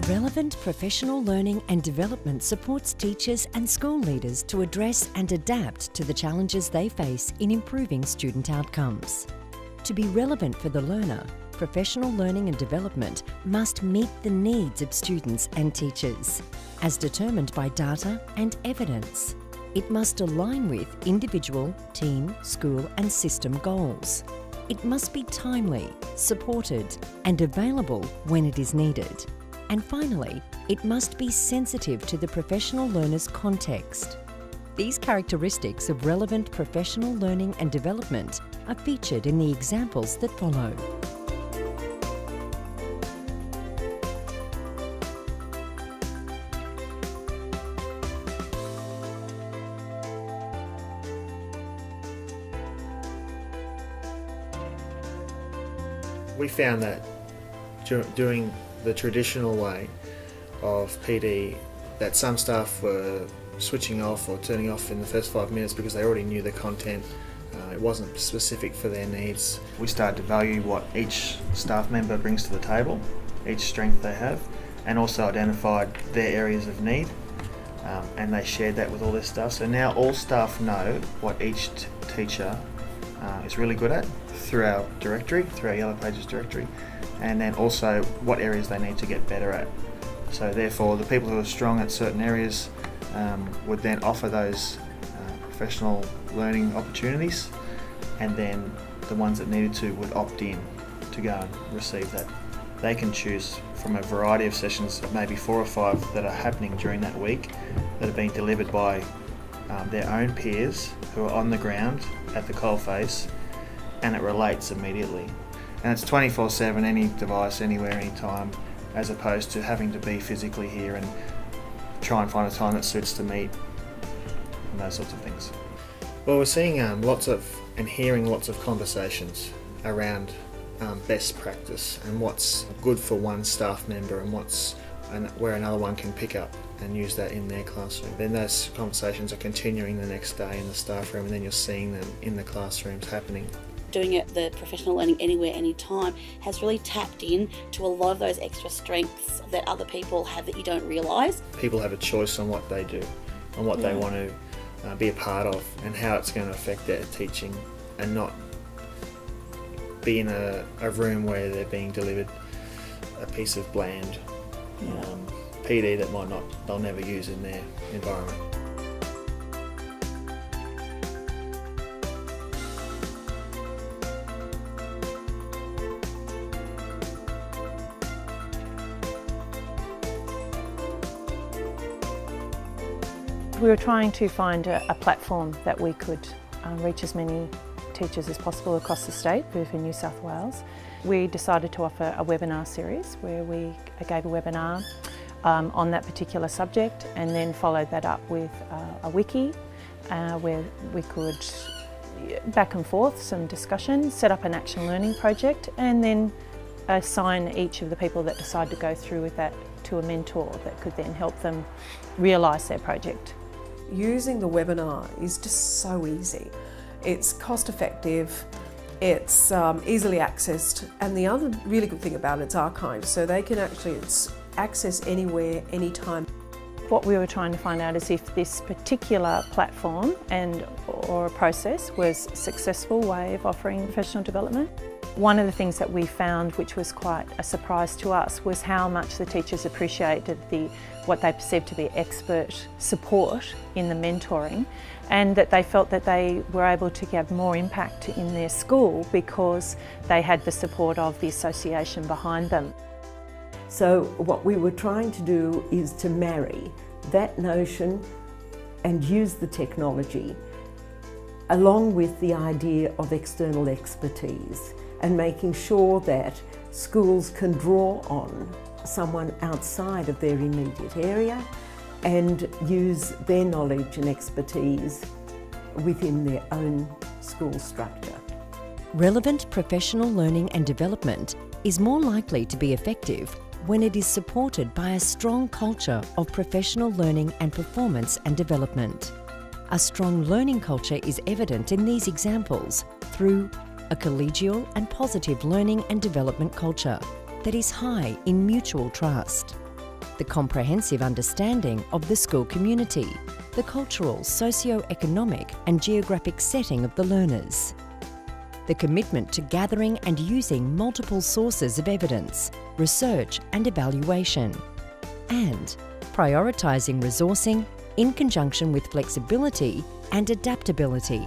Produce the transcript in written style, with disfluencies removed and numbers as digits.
Relevant professional learning and development supports teachers and school leaders to address and adapt to the challenges they face in improving student outcomes. To be relevant for the learner, professional learning and development must meet the needs of students and teachers, as determined by data and evidence. It must align with individual, team, school and system goals. It must be timely, supported and available when it is needed. And finally, it must be sensitive to the professional learner's context. These characteristics of relevant professional learning and development are featured in the examples that follow. We found that doing the traditional way of PD, that some staff were switching off or turning off in the first 5 minutes because they already knew the content. It wasn't specific for their needs. We started to value what each staff member brings to the table, each strength they have, and also identified their areas of need, and they shared that with all their staff. So now all staff know what each teacher is really good at through our directory, through our Yellow Pages directory, and then also what areas they need to get better at. So therefore the people who are strong at certain areas would then offer those professional learning opportunities, and then the ones that needed to would opt in to go and receive that. They can choose from a variety of sessions, maybe 4 or 5 that are happening during that week, that are being delivered by their own peers who are on the ground at the coalface, and it relates immediately. And it's 24/7, any device, anywhere, anytime, as opposed to having to be physically here and try and find a time that suits to meet and those sorts of things. Well, we're seeing lots of and hearing lots of conversations around best practice and what's good for one staff member and where another one can pick up and use that in their classroom. Then those conversations are continuing the next day in the staff room, and then you're seeing them in the classrooms happening. Doing it, the professional learning anywhere, anytime, has really tapped in to a lot of those extra strengths that other people have that you don't realise. People have a choice on what they do, on what they want to be a part of, and how it's going to affect their teaching, and not be in a room where they're being delivered a piece of bland PD that they'll never use in their environment. We were trying to find a platform that we could reach as many teachers as possible across the state, for New South Wales. We decided to offer a webinar series where we gave a webinar on that particular subject, and then followed that up with a wiki where we could back and forth some discussion, set up an action learning project, and then assign each of the people that decide to go through with that to a mentor that could then help them realise their project. Using the webinar is just so easy. It's cost effective, it's easily accessed, and the other really good thing about it's archived, so they can actually access anywhere, anytime. What we were trying to find out is if this particular platform or a process was a successful way of offering professional development. One of the things that we found, which was quite a surprise to us, was how much the teachers appreciated what they perceived to be expert support in the mentoring, and that they felt that they were able to have more impact in their school because they had the support of the association behind them. So what we were trying to do is to marry that notion and use the technology along with the idea of external expertise, and making sure that schools can draw on someone outside of their immediate area and use their knowledge and expertise within their own school structure. Relevant professional learning and development is more likely to be effective when it is supported by a strong culture of professional learning and performance and development. A strong learning culture is evident in these examples through a collegial and positive learning and development culture that is high in mutual trust, the comprehensive understanding of the school community, the cultural, socio-economic and geographic setting of the learners, the commitment to gathering and using multiple sources of evidence, research and evaluation, and prioritising resourcing in conjunction with flexibility and adaptability.